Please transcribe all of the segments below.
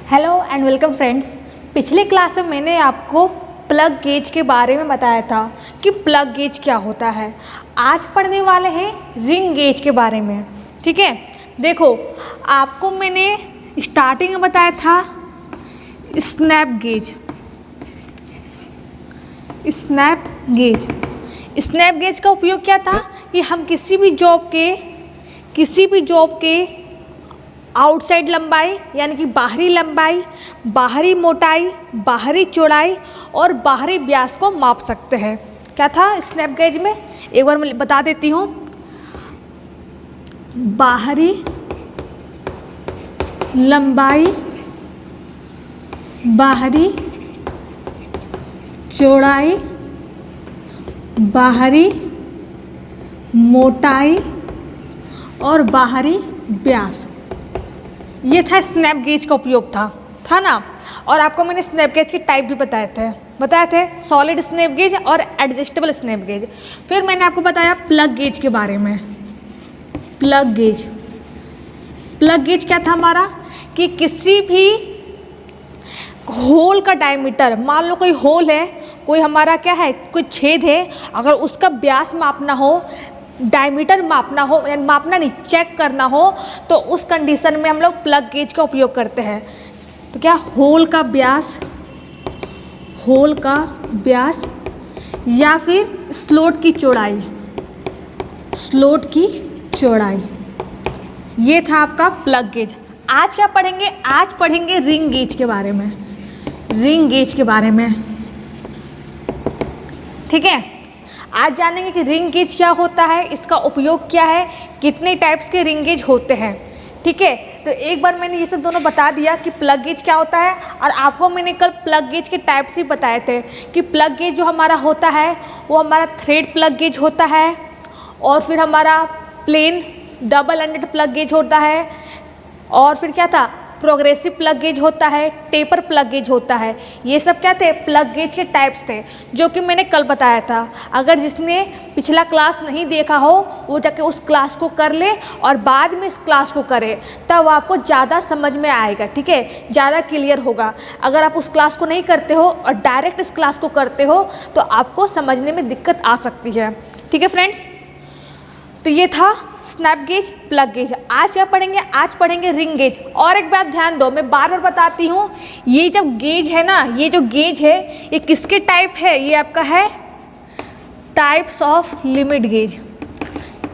Hello and welcome friends. पिछले class में मैंने आपको प्लग गेज के बारे में बताया था कि प्लग गेज क्या होता है। आज पढ़ने वाले हैं रिंग गेज के बारे में। ठीक है, देखो आपको मैंने स्टार्टिंग में बताया था स्नैप गेज। स्नैप गेज का उपयोग क्या था कि हम किसी भी जॉब के आउटसाइड लंबाई यानी कि बाहरी लंबाई, बाहरी मोटाई, बाहरी चौड़ाई और बाहरी व्यास को माप सकते हैं। क्या था स्नैप गेज में, एक बार मैं बता देती हूँ। बाहरी लंबाई, बाहरी चौड़ाई, बाहरी मोटाई और बाहरी व्यास, ये था स्नैप गेज का उपयोग था ना। और आपको मैंने स्नैप गेज के टाइप भी बताए थे सॉलिड स्नैप गेज और एडजस्टेबल स्नैप गेज। फिर मैंने आपको बताया प्लग गेज के बारे में। प्लग गेज क्या था हमारा कि किसी भी होल का डायमीटर, मान लो कोई होल है, कोई हमारा क्या है, कोई छेद है, अगर उसका व्यास मापना हो, डायमीटर मापना हो, यानी मापना नहीं चेक करना हो, तो उस कंडीशन में हम लोग प्लग गेज का उपयोग करते हैं। तो क्या होल का व्यास या फिर स्लॉट की चौड़ाई, ये था आपका प्लग गेज। आज क्या पढ़ेंगे, आज पढ़ेंगे रिंग गेज के बारे में। ठीक है, आज जानेंगे कि रिंग गेज क्या होता है, इसका उपयोग क्या है, कितने टाइप्स के रिंग गेज होते हैं। ठीक है, तो एक बार मैंने ये सब दोनों बता दिया कि प्लग गेज क्या होता है, और आपको मैंने कल प्लग गेज के टाइप्स ही बताए थे कि प्लग गेज जो हमारा होता है वो हमारा थ्रेड प्लग गेज होता है, और फिर हमारा plain double ended plug gauge होता है, और फिर क्या था प्रोग्रेसिव प्लग गेज होता है, टेपर प्लग गेज होता है। ये सब क्या थे, प्लग गेज के टाइप्स थे जो कि मैंने कल बताया था। अगर जिसने पिछला क्लास नहीं देखा हो वो जाके उस क्लास को कर ले और बाद में इस क्लास को करे, तब आपको ज़्यादा समझ में आएगा। ठीक है, ज़्यादा क्लियर होगा। अगर आप उस क्लास को नहीं करते हो और डायरेक्ट इस क्लास को करते हो तो आपको समझने में दिक्कत आ सकती है। ठीक है फ्रेंड्स, तो ये था स्नैप गेज, प्लग गेज। आज क्या पढ़ेंगे, आज पढ़ेंगे रिंग गेज। और एक बात ध्यान दो, मैं बार बार बताती हूँ, ये जब गेज है ना, ये जो गेज है ये किसके टाइप है, ये आपका है टाइप्स ऑफ लिमिट गेज।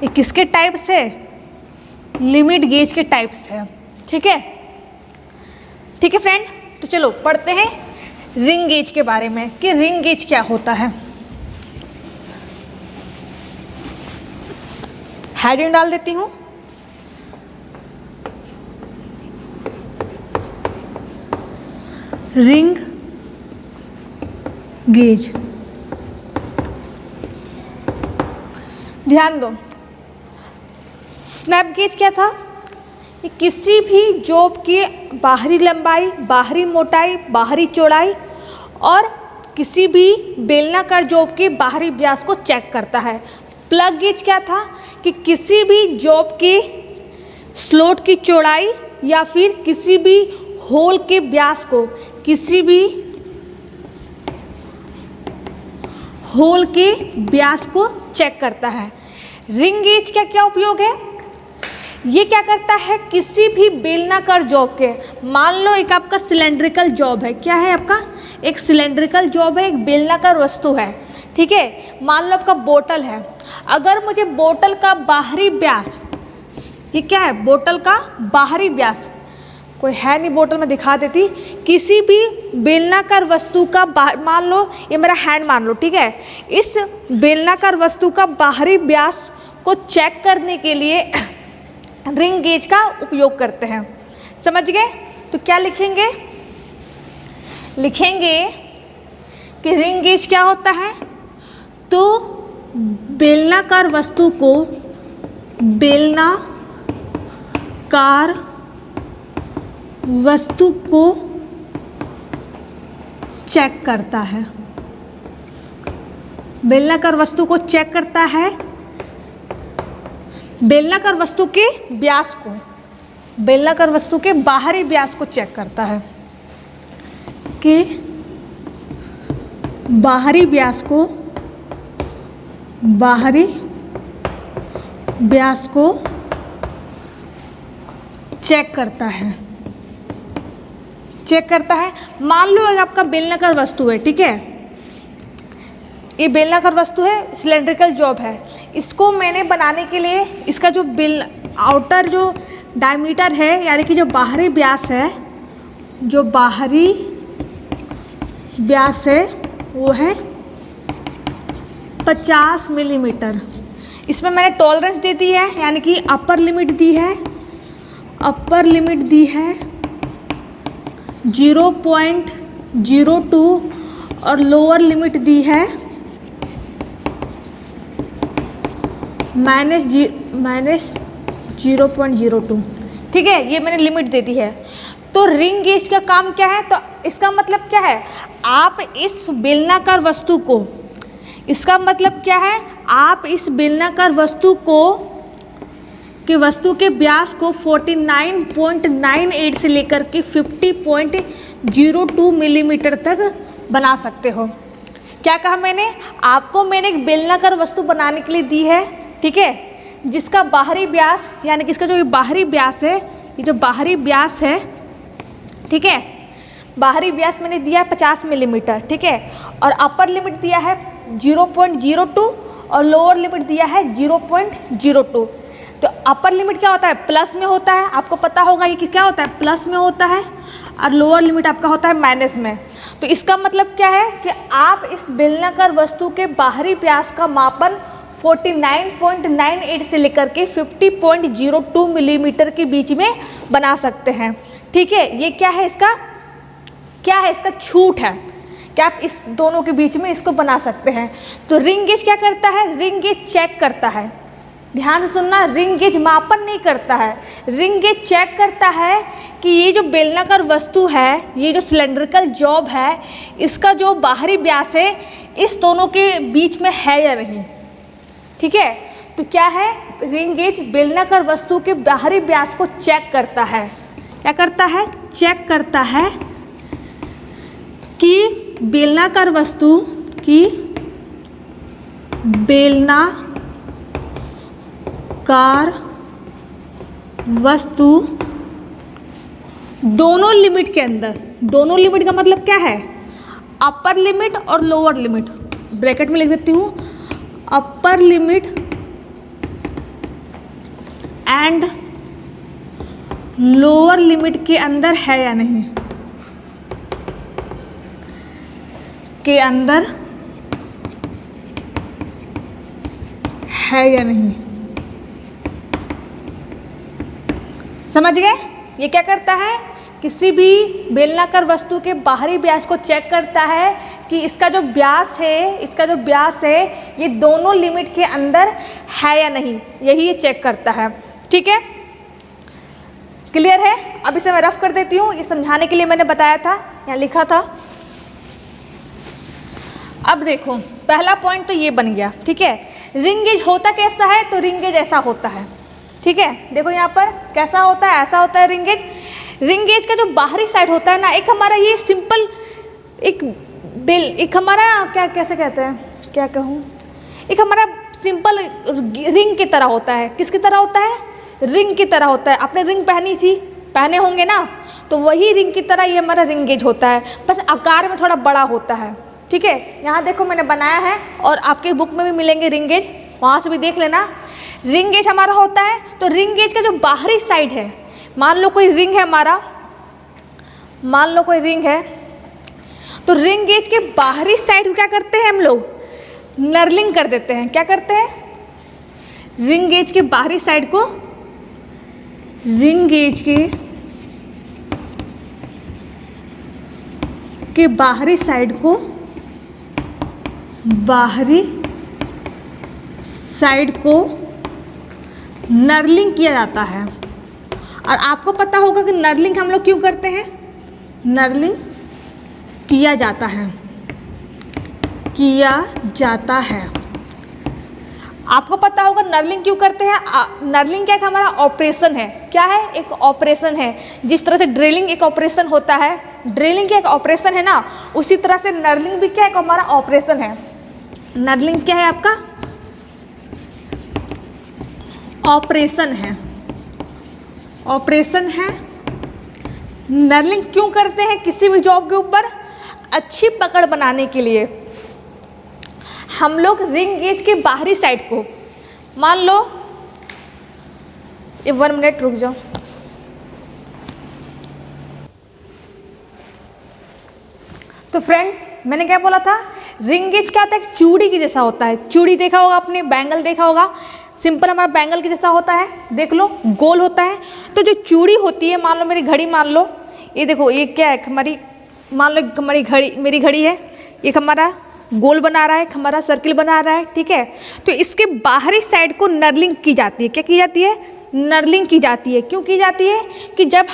ये किसके टाइप से, लिमिट गेज के टाइप्स है। ठीक है फ्रेंड, तो चलो पढ़ते हैं रिंग गेज के बारे में कि रिंग गेज क्या होता है। हेडिंग डाल देती हूँ। Ring gauge. ध्यान दो, स्नैप गेज क्या था, कि किसी भी जॉब की बाहरी लंबाई, बाहरी मोटाई, बाहरी चौड़ाई और किसी भी बेलनाकार जॉब के बाहरी व्यास को चेक करता है। प्लग गेज क्या था कि किसी भी जॉब के स्लॉट की चौड़ाई या फिर किसी भी होल के व्यास को, किसी भी होल के व्यास को चेक करता है। रिंग गेज का क्या उपयोग है, ये क्या करता है, किसी भी बेलनाकार जॉब के, मान लो एक आपका सिलेंड्रिकल जॉब है, क्या है आपका, एक सिलेंड्रिकल जॉब है, एक बेलनाकार वस्तु है। ठीक है, मान लो आपका बोतल है, अगर मुझे बोतल का बाहरी व्यास, ये क्या है, बोतल का बाहरी व्यास, कोई है नहीं बोतल में दिखा देती, किसी भी बेलनाकार वस्तु का मान लो ये मेरा हैंड मान लो, ठीक है, इस बेलनाकार वस्तु का बाहरी व्यास को चेक करने के लिए रिंग गेज का उपयोग करते हैं। समझ गए? तो क्या लिखेंगे कि रिंग गेज क्या होता है, तो बेलनाकार वस्तु को चेक करता है। बेलनाकार वस्तु को चेक करता है, बेलनाकार वस्तु के व्यास को, बेलनाकार वस्तु के बाहरी व्यास को चेक करता है। के बाहरी व्यास को चेक करता है। मान लो अगर आपका बेलनाकार वस्तु है, ठीक है, ये बेलनाकार वस्तु है, सिलेंड्रिकल जॉब है। इसको मैंने बनाने के लिए इसका जो आउटर जो डायमीटर है, यानी कि जो बाहरी व्यास है, वो है 50 मिलीमीटर। इसमें मैंने टॉलरेंस दे दी है, यानी कि अपर लिमिट दी है 0.02 और लोअर लिमिट दी है -0.02। ठीक है, ये मैंने लिमिट दे दी है। तो रिंग गेज का काम क्या है? तो इसका मतलब क्या है, आप इस बेलनाकार वस्तु को, इसका मतलब क्या है, आप इस बेलनाकार वस्तु के व्यास को 49.98 से लेकर के 50.02 मिलीमीटर तक बना सकते हो। क्या कहा मैंने? आपको मैंने एक बेलनाकार वस्तु बनाने के लिए दी है, ठीक है, जिसका बाहरी व्यास, यानी कि इसका जो बाहरी व्यास है, ये जो बाहरी व्यास है, ठीक है, बाहरी व्यास मैंने दिया है 50 मिलीमीटर, ठीक है, और अपर लिमिट दिया है 0.02 और लोअर लिमिट दिया है 0.02। तो अपर लिमिट क्या होता है? प्लस में होता है, आपको पता होगा ये कि क्या होता है, प्लस में होता है, और लोअर लिमिट आपका होता है माइनस में। तो इसका मतलब क्या है कि आप इस बेलनाकार वस्तु के बाहरी व्यास का मापन 49.98 से लेकर के 50.02 मिलीमीटर के बीच में बना सकते हैं। ठीक है, ये क्या है, इसका छूट है कि आप इस दोनों के बीच में इसको बना सकते हैं। तो रिंग गेज क्या करता है? रिंग गेज चेक करता है। ध्यान से सुनना, रिंग गेज मापन नहीं करता है, रिंग गेज चेक करता है कि ये जो बेलनाकार वस्तु है, ये जो सिलेंड्रिकल जॉब है, इसका जो बाहरी व्यास है इस दोनों के बीच में है या नहीं। ठीक है, तो क्या है, रिंग गेज बेलनाकार वस्तु के बाहरी व्यास को चेक करता है। क्या करता है? चेक करता है कि बेलनाकार वस्तु की बेलनाकार वस्तु दोनों लिमिट के अंदर, दोनों लिमिट का मतलब क्या है? अपर लिमिट और लोअर लिमिट, ब्रैकेट में लिख देती हूँ, upper limit and lower limit के अंदर है या नहीं, के अंदर है या नहीं। समझ गए? ये क्या करता है? किसी भी बेलनाकार वस्तु के बाहरी व्यास को चेक करता है कि इसका जो व्यास है ये दोनों लिमिट के अंदर है या नहीं, यही ये चेक करता है। ठीक है, क्लियर है? अब इसे मैं रफ कर देती हूँ, ये समझाने के लिए मैंने बताया था, यहाँ लिखा था। अब देखो, पहला पॉइंट तो ये बन गया। ठीक है, रिंग गेज होता कैसा है? तो रिंग गेज ऐसा होता है। ठीक है, देखो यहाँ पर कैसा होता है, ऐसा होता है रिंग गेज। रिंग गेज का जो बाहरी साइड होता है ना, एक हमारा ये सिंपल एक हमारा क्या कैसे कहते हैं, क्या कहूँ, एक हमारा सिंपल रिंग की तरह होता है। किसकी तरह होता है? रिंग की तरह होता है। आपने रिंग पहने होंगे ना, तो वही रिंग की तरह ये हमारा रिंग गेज होता है, बस आकार में थोड़ा बड़ा होता है। ठीक है, यहाँ देखो मैंने बनाया है और आपके बुक में भी मिलेंगे रिंग गेज, वहाँ से भी देख लेना। रिंग गेज हमारा होता है, तो रिंग गेज का जो बाहरी साइड है, मान लो कोई रिंग है हमारा, मान लो कोई रिंग है, तो रिंग गेज के बाहरी साइड को क्या करते हैं हम लोग? नर्लिंग कर देते हैं। क्या करते हैं? रिंग गेज के बाहरी साइड को, रिंग गेज के बाहरी साइड को, बाहरी साइड को नर्लिंग किया जाता है। और आपको पता होगा कि नर्लिंग हम लोग क्यों करते हैं? नर्लिंग किया जाता है। आपको पता होगा नर्लिंग क्यों करते हैं? नर्लिंग क्या है? हमारा ऑपरेशन है। क्या है? एक ऑपरेशन है। जिस तरह से ड्रिलिंग एक ऑपरेशन होता है, ड्रिलिंग क्या एक ऑपरेशन है ना, उसी तरह से नर्लिंग भी क्या एक हमारा ऑपरेशन है। नर्लिंग क्या है आपका? ऑपरेशन है, ऑपरेशन है। नर्लिंग क्यों करते हैं किसी भी जॉब के ऊपर? अच्छी पकड़ बनाने के लिए। हम लोग रिंग गेज के बाहरी साइड को, मान लो, ये 1 मिनट रुक जाओ। तो फ्रेंड, मैंने क्या बोला था, रिंग गेज क्या होता है? एक चूड़ी के जैसा होता है। चूड़ी देखा होगा आपने, बैंगल देखा होगा, सिंपल हमारा बैंगल के जैसा होता है, देख लो, गोल होता है। तो जो चूड़ी होती है, मान लो मेरी घड़ी, मान लो ये देखो, ये क्या है हमारी, मान लो हमारी घड़ी, मेरी घड़ी है, ये हमारा गोल बना रहा है, हमारा सर्किल बना रहा है, ठीक है। तो इसके बाहरी साइड को नर्लिंग की जाती है। क्या की जाती है? नर्लिंग की जाती है। क्यों की जाती है? कि जब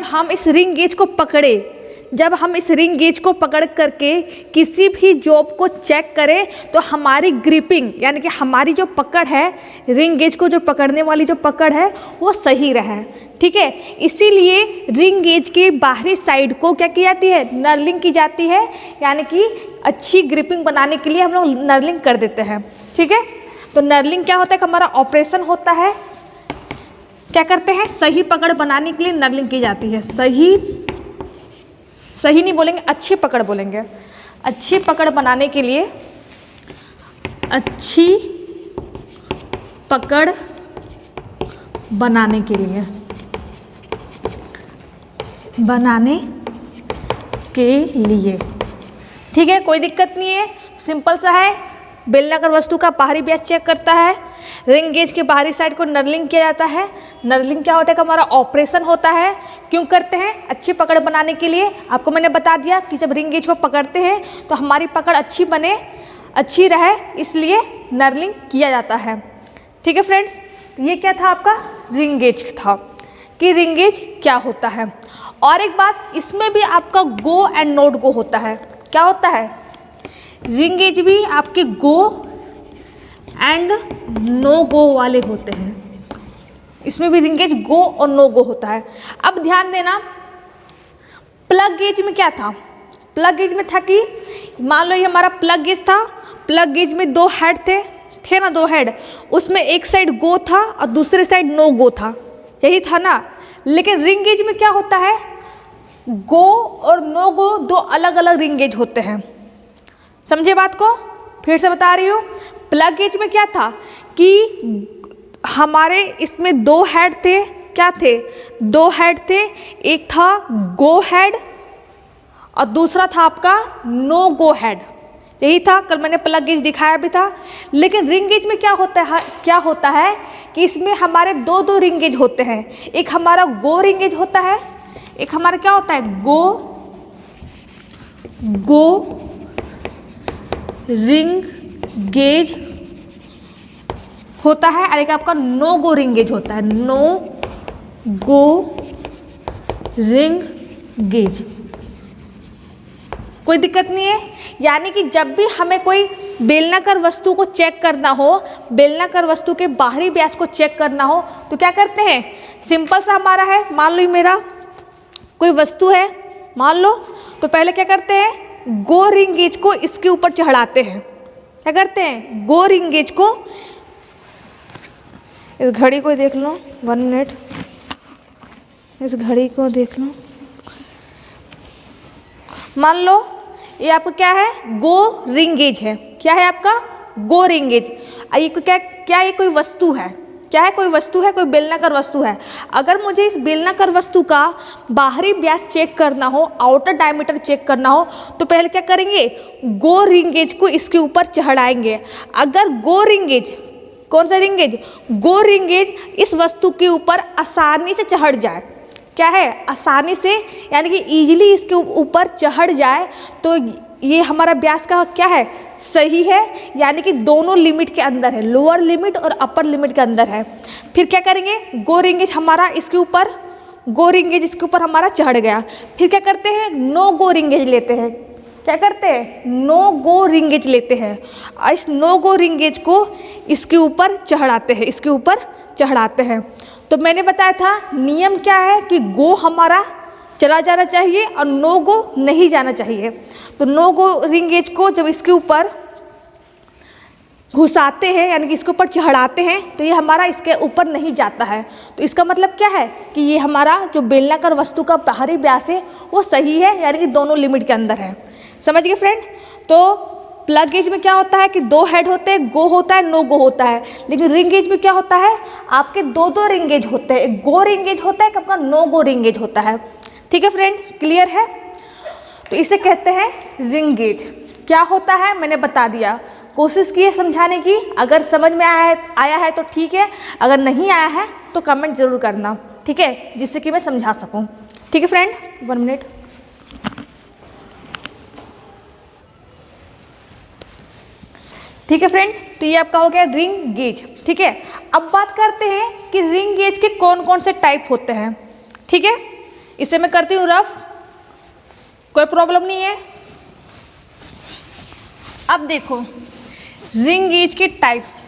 हम इस रिंग गेज को पकड़े, जब हम इस रिंग गेज को पकड़ करके किसी भी जॉब को चेक करें तो हमारी ग्रिपिंग, यानी कि हमारी जो पकड़ है, रिंग गेज को जो पकड़ने वाली जो पकड़ है वो सही रहे, ठीक है। इसीलिए रिंग गेज के बाहरी साइड को क्या की जाती है? नर्लिंग की जाती है, यानी कि अच्छी ग्रिपिंग बनाने के लिए हम लोग नर्लिंग कर देते हैं, ठीक है। तो नर्लिंग क्या होता है? हमारा ऑपरेशन होता है। क्या करते हैं? सही पकड़ बनाने के लिए नर्लिंग की जाती है। सही नहीं बोलेंगे, अच्छी पकड़ बोलेंगे। अच्छी पकड़ बनाने के लिए, अच्छी पकड़ बनाने के लिए, ठीक है, कोई दिक्कत नहीं है, सिंपल सा है। बेलनाकार वस्तु का बाहरी व्यास चेक करता है, रिंग गेज के बाहरी साइड को नर्लिंग किया जाता है। नर्लिंग क्या होता है? हमारा ऑपरेशन होता है। क्यों करते हैं? अच्छी पकड़ बनाने के लिए। आपको मैंने बता दिया कि जब रिंग गेज को पकड़ते हैं तो हमारी पकड़ अच्छी बने, अच्छी रहे, इसलिए नर्लिंग किया जाता है, ठीक है फ्रेंड्स। तो ये क्या था आपका? रिंग गेज था, कि रिंग गेज क्या होता है। और एक बात, इसमें भी आपका गो एंड नॉट गो होता है। क्या होता है? रिंग गेज भी आपके गो एंड नो गो वाले होते हैं। इसमें भी रिंग गेज गो और नो गो होता है। अब ध्यान देना, प्लग गेज में क्या था? प्लग गेज में था कि मान लो ये हमारा प्लग गेज था, प्लग गेज में 2 हेड थे ना, 2 हेड, उसमें एक साइड गो था और दूसरे साइड नो गो था, यही था ना। लेकिन रिंग गेज में क्या होता है? गो और नो गो 2 अलग अलग रिंग गेज होते हैं। समझे बात को? फिर से बता रही हूँ, प्लग गेज में क्या था कि हमारे इसमें 2 हेड थे। क्या थे? 2 हेड थे, एक था गो हेड और दूसरा था आपका नो गो हेड, यही था। कल मैंने प्लग गेज दिखाया भी था। लेकिन रिंग गेज में क्या होता है कि इसमें हमारे 2 रिंग गेज होते हैं। एक हमारा गो रिंग गेज होता है, एक हमारा क्या होता है? गो रिंग गेज होता है, और एक आपका नो गो रिंग गेज होता है। नो गो रिंग गेज, कोई दिक्कत नहीं है। यानी कि जब भी हमें कोई बेलनाकार वस्तु को चेक करना हो, बेलनाकार वस्तु के बाहरी व्यास को चेक करना हो, तो क्या करते हैं? सिंपल सा हमारा है, मान लो मेरा कोई वस्तु है, मान लो, तो पहले क्या करते हैं? गो रिंग गेज को इसके ऊपर चढ़ाते हैं। क्या करते हैं? गो रिंग गेज को, इस घड़ी को देख लो, 1 मिनट, इस घड़ी को देख लो, मान लो ये आपका क्या है? गो रिंग गेज है। क्या है आपका? गो रिंग गेज। ये क्या ये कोई वस्तु है? क्या है? कोई वस्तु है, कोई बेलनाकार वस्तु है। अगर मुझे इस बेलनाकार वस्तु का बाहरी व्यास चेक करना हो, आउटर डायमीटर चेक करना हो, तो पहले क्या करेंगे? गो रिंग गेज को इसके ऊपर चढ़ाएंगे। अगर गो रिंग गेज, कौन सा रिंग गेज? गो रिंग गेज इस वस्तु के ऊपर आसानी से चढ़ जाए, क्या है? आसानी से, यानी कि इजीली इसके ऊपर चढ़ जाए, तो ये हमारा व्यास का क्या है? सही है, यानी कि दोनों लिमिट के अंदर है, लोअर लिमिट और अपर लिमिट के अंदर है। फिर क्या करेंगे? गो रिंग गेज हमारा इसके ऊपर, गो रिंग गेज इसके ऊपर हमारा चढ़ गया। फिर क्या करते हैं? नो गो रिंग गेज लेते हैं। क्या करते हैं? नो गो रिंग गेज लेते हैं। इस नो गो रिंग गेज को इसके ऊपर चढ़ाते हैं, इसके ऊपर चढ़ाते हैं। तो मैंने बताया था नियम क्या है कि गो हमारा चला जाना चाहिए और नो गो नहीं जाना चाहिए। तो नो गो रिंग गेज को जब इसके ऊपर घुसाते हैं यानी कि इसके ऊपर चढ़ाते हैं तो ये हमारा इसके ऊपर नहीं जाता है। तो इसका मतलब क्या है कि ये हमारा जो बेलनाकार वस्तु का बाहरी व्यास है वो सही है, यानी कि दोनों लिमिट के अंदर है। समझ गए फ्रेंड? तो प्लग गेज में क्या होता है कि 2 हेड होते हैं, गो होता है, नो गो होता है। लेकिन रिंग गेज में क्या होता है, आपके 2 रिंग गेज होते हैं, एक गो रिंग गेज होता है, एक आपका नो गो रिंग गेज होता है। ठीक है फ्रेंड, क्लियर है? तो इसे कहते हैं रिंग गेज। क्या होता है मैंने बता दिया, कोशिश की है समझाने की। अगर समझ में आया है तो ठीक है, अगर नहीं आया है तो कमेंट जरूर करना, ठीक है, जिससे कि मैं समझा सकूं। ठीक है फ्रेंड, 1 मिनट। ठीक है फ्रेंड, तो ये आपका हो गया रिंग गेज। ठीक है, अब बात करते हैं कि रिंग गेज के कौन कौन से टाइप होते हैं। ठीक है, इसे मैं करती हूँ रफ, कोई प्रॉब्लम नहीं है। अब देखो रिंग गेज के types.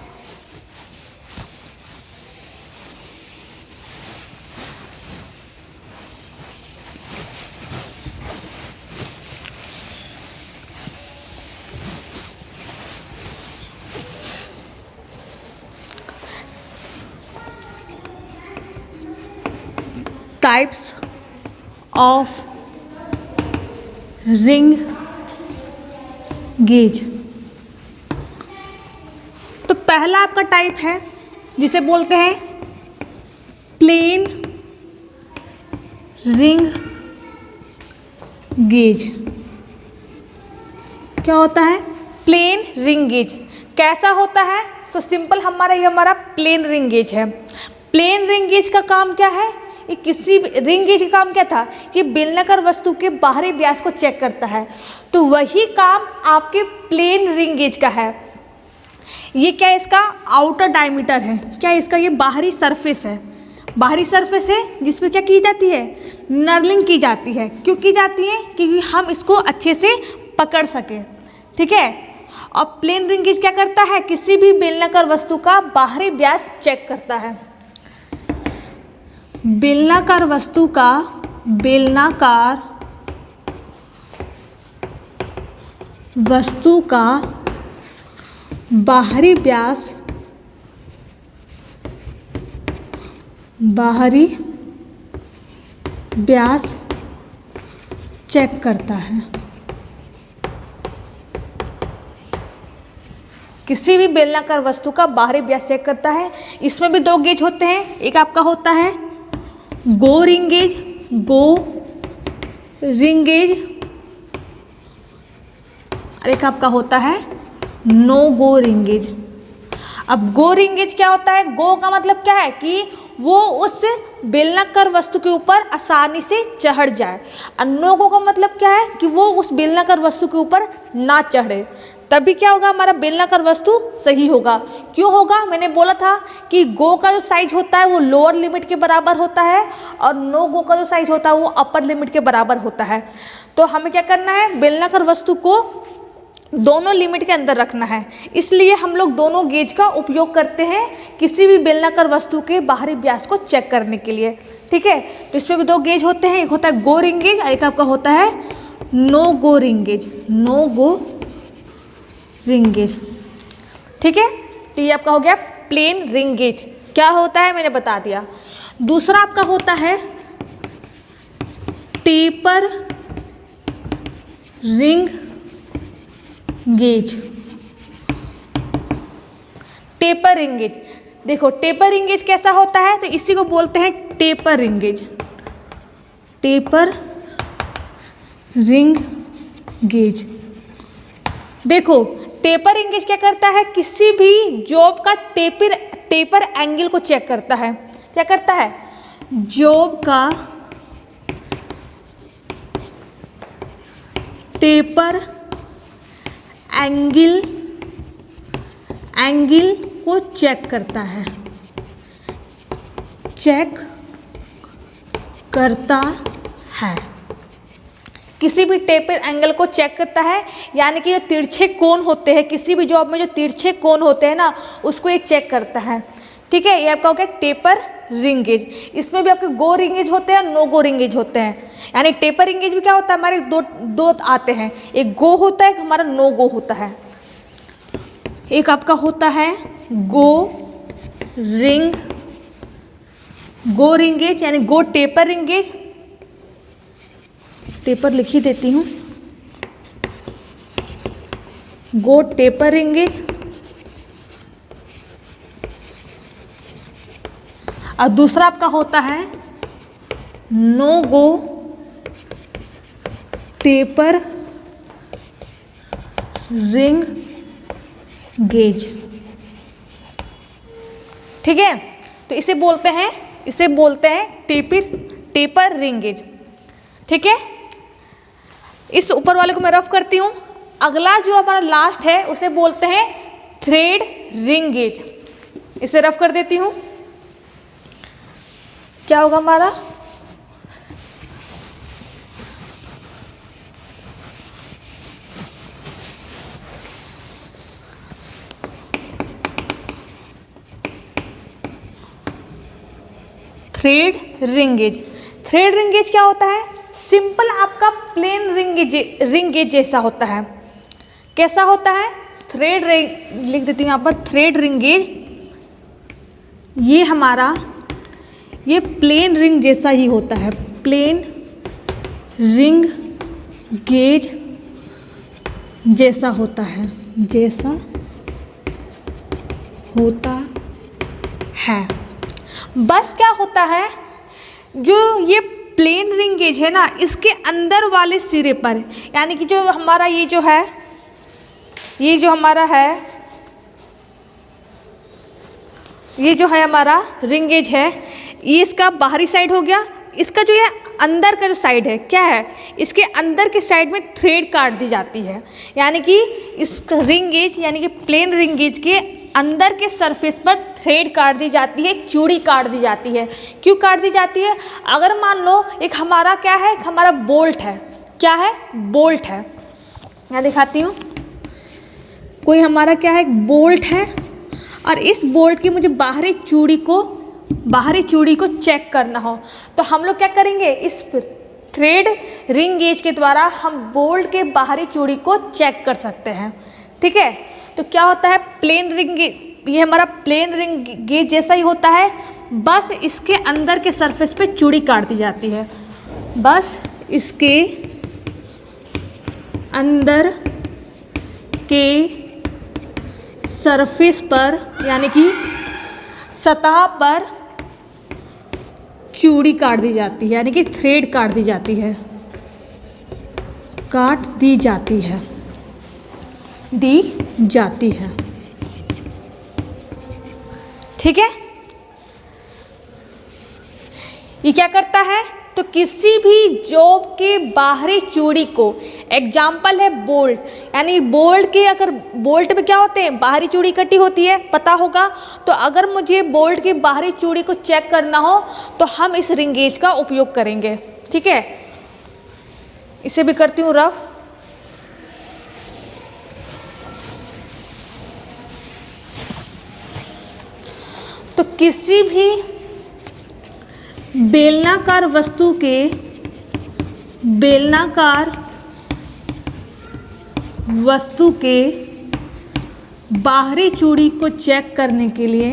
Types of ring gauge. तो पहला आपका टाइप है जिसे बोलते हैं प्लेन रिंग गेज। क्या होता है? Plain ring gauge. कैसा होता है? तो सिंपल ये हमारा प्लेन रिंग गेज है। प्लेन रिंग गेज का काम क्या है? ये किसी रिंग गेज का काम क्या था कि बेलनाकार वस्तु के बाहरी व्यास को चेक करता है। तो वही काम आपके प्लेन रिंग गेज का है। ये क्या है? इसका आउटर डायमीटर है। क्या है इसका? ये बाहरी सरफेस है। बाहरी सरफेस है जिसमें क्या की जाती है? नर्लिंग की जाती है। क्यों की जाती है? क्योंकि हम इसको अच्छे से पकड़ सके। ठीक है, और प्लेन रिंग गेज क्या करता है? किसी भी बेलनाकार वस्तु का बाहरी व्यास चेक करता है। बेलनाकार वस्तु का बाहरी व्यास चेक करता है। किसी भी बेलनाकार वस्तु का बाहरी व्यास चेक करता है। इसमें भी 2 गेज होते हैं। एक आपका होता है गो रिंग गेज और एक आपका होता है नो गो रिंग गेज। अब गो रिंग गेज क्या होता है? गो का मतलब क्या है कि वो उस बेलनाकार वस्तु के ऊपर आसानी से चढ़ जाए, और नो गो का मतलब क्या है कि वो उस बेलनाकार वस्तु के ऊपर ना चढ़े। तभी क्या होगा? हमारा बेलनाकार वस्तु सही होगा। क्यों होगा? मैंने बोला था कि गो का जो साइज होता है वो लोअर लिमिट के बराबर होता है और नो गो का जो साइज होता है वो अपर लिमिट के बराबर होता है। तो हमें क्या करना है? बेलनाकार वस्तु को दोनों लिमिट के अंदर रखना है। इसलिए हम लोग दोनों गेज का उपयोग करते हैं किसी भी बेलनाकार वस्तु के बाहरी व्यास को चेक करने के लिए। ठीक है, तो इसमें भी 2 गेज होते हैं। एक होता है गो रिंग गेज और एक आपका होता है नो गो रिंग गेज। ठीक है, तो ये आपका हो गया प्लेन रिंग गेज। क्या होता है मैंने बता दिया। दूसरा आपका होता है taper ring gauge. Taper ring gauge, देखो टेपर रिंग गेज कैसा होता है? तो इसी को बोलते हैं taper ring gauge. Taper ring gauge. देखो टेपर रिंग गेज क्या करता है? किसी भी जॉब का टेपर एंगल को चेक करता है। क्या करता है? जॉब का टेपर एंगल को चेक करता है। किसी भी टेपर एंगल को चेक करता है, यानी कि जो तिरछे कोण होते हैं, किसी भी जॉब में जो तिरछे कोण होते हैं ना, उसको ये चेक करता है। ठीक है, ये आपका हो गया टेपर रिंग गेज। इसमें भी आपके गो रिंग गेज होते हैं, नो गो रिंग गेज होते हैं। यानी टेपर रिंग गेज भी क्या होता है, हमारे दो आते हैं, एक गो होता है, एक हमारा नो गो होता है। एक आपका होता है गो रिंग गेज यानी गो टेपर रिंग गेज। टेपर लिख ही देती हूँ, गो टेपर रिंग गेज। और दूसरा आपका होता है नो गो टेपर रिंग गेज। ठीक है, तो इसे बोलते हैं टेपर रिंग गेज। ठीक है, इस ऊपर वाले को मैं रफ करती हूँ। अगला जो हमारा लास्ट है उसे बोलते हैं थ्रेड रिंग गेज। इसे रफ कर देती हूँ। क्या होगा हमारा, thread ring gauge. Thread ring gauge क्या होता है, सिंपल आपका प्लेन रिंग गेज जैसा होता है। कैसा होता है, थ्रेड रिंग, लिख देती हूँ यहाँ पर थ्रेड रिंग गेज। ये हमारा ये प्लेन रिंग जैसा ही होता है, प्लेन रिंग गेज जैसा होता है, बस क्या होता है, जो ये प्लेन रिंग गेज है ना, इसके अंदर वाले सिरे पर, यानी कि जो हमारा ये जो हमारा रिंग गेज है, ये इसका बाहरी साइड हो गया। इसका जो ये अंदर का जो साइड है क्या है, इसके अंदर के साइड में थ्रेड काट दी जाती है। यानी कि इस रिंग गेज यानी कि प्लेन रिंग गेज के अंदर के सरफेस पर थ्रेड काट दी जाती है, चूड़ी काट दी जाती है। क्यों काट दी जाती है, अगर मान लो एक हमारा क्या है, हमारा बोल्ट है, क्या है, बोल्ट है। यहाँ दिखाती हूँ, कोई हमारा क्या है, बोल्ट है, और इस बोल्ट की मुझे बाहरी चूड़ी को चेक करना हो, तो हम लोग क्या करेंगे, इस थ्रेड रिंग गेज के द्वारा हम बोल्ट के बाहरी चूड़ी को चेक कर सकते हैं। ठीक है, तो क्या होता है, प्लेन रिंग गेज, ये हमारा प्लेन रिंग गेज जैसा ही होता है, बस इसके अंदर के सरफेस पे चूड़ी काट दी जाती है। बस इसके अंदर के सरफेस पर यानी कि सतह पर चूड़ी काट दी जाती है, यानी कि थ्रेड काट दी जाती है, ठीक है। ये क्या करता है, तो किसी भी जॉब के बाहरी चूड़ी को, एग्जाम्पल है बोल्ट, यानी बोल्ट के, अगर बोल्ट में क्या होते हैं, बाहरी चूड़ी कटी होती है, पता होगा। तो अगर मुझे बोल्ट की बाहरी चूड़ी को चेक करना हो तो हम इस रिंग गेज का उपयोग करेंगे। ठीक है, इसे भी करती हूँ रफ। तो किसी भी बेलनाकार वस्तु के बाहरी चूड़ी को चेक करने के लिए,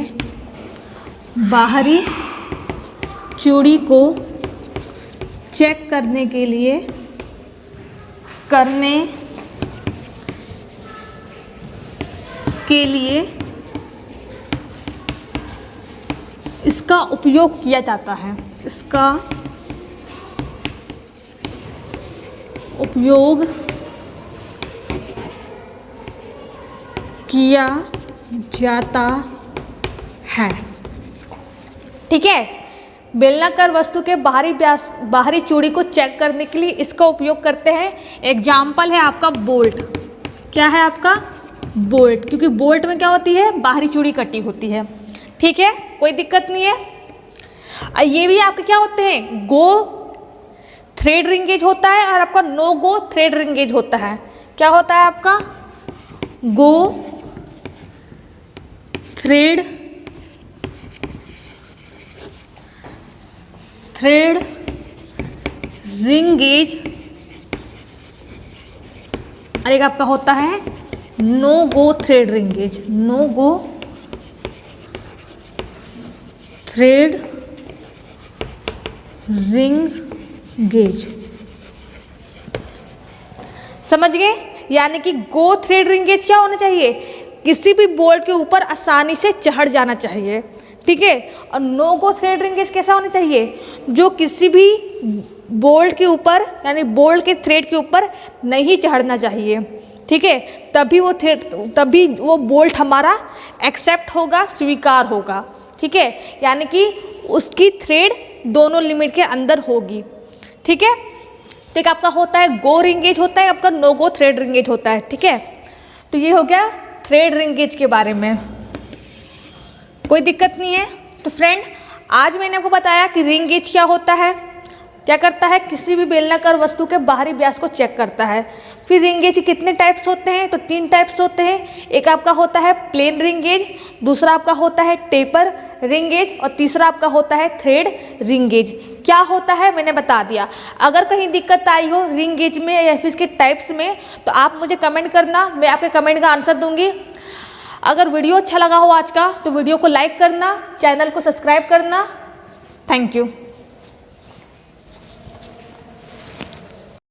इसका उपयोग किया जाता है, ठीक है। बेलनाकार वस्तु के बाहरी चूड़ी को चेक करने के लिए इसका उपयोग करते हैं। एग्जाम्पल है आपका बोल्ट, क्या है आपका, बोल्ट, क्योंकि बोल्ट में क्या होती है, बाहरी चूड़ी कटी होती है। ठीक है, कोई दिक्कत नहीं है। ये भी आपके क्या होते हैं, गो थ्रेड रिंग गेज होता है और आपका नो गो थ्रेड रिंग गेज होता है। क्या होता है आपका, गो थ्रेड थ्रेड रिंग गेज और एक आपका होता है नो गो थ्रेड रिंग गेज, नो गो थ्रेड रिंग गेज। समझ गए? यानी कि गो थ्रेड रिंग गेज क्या होना चाहिए, किसी भी बोल्ट के ऊपर आसानी से चढ़ जाना चाहिए, ठीक है। और नो गो थ्रेड रिंग गेज कैसा होना चाहिए, जो किसी भी बोल्ट के ऊपर यानी बोल्ट के थ्रेड के ऊपर नहीं चढ़ना चाहिए, ठीक है। तभी वो बोल्ट हमारा एक्सेप्ट होगा, स्वीकार होगा, ठीक है। यानी कि उसकी थ्रेड दोनों लिमिट के अंदर होगी, ठीक है। तो एक आपका होता है गो रिंग गेज होता है, आपका नो गो थ्रेड रिंग गेज होता है, ठीक है। तो ये हो गया थ्रेड रिंग गेज के बारे में, कोई दिक्कत नहीं है। तो फ्रेंड आज मैंने आपको बताया कि रिंग गेज क्या होता है, क्या करता है, किसी भी बेलनाकार वस्तु के बाहरी व्यास को चेक करता है। फिर रिंग गेज के कितने टाइप्स होते हैं, तो 3 टाइप्स होते हैं। एक आपका होता है प्लेन रिंग गेज, दूसरा आपका होता है टेपर रिंग गेज और तीसरा आपका होता है थ्रेड रिंग गेज। क्या होता है मैंने बता दिया। अगर कहीं दिक्कत आई हो रिंग गेज में या फिर इसके टाइप्स में तो आप मुझे कमेंट करना, मैं आपके कमेंट का आंसर दूंगी। अगर वीडियो अच्छा लगा हो आज का तो वीडियो को लाइक करना, चैनल को सब्सक्राइब करना। Thank you.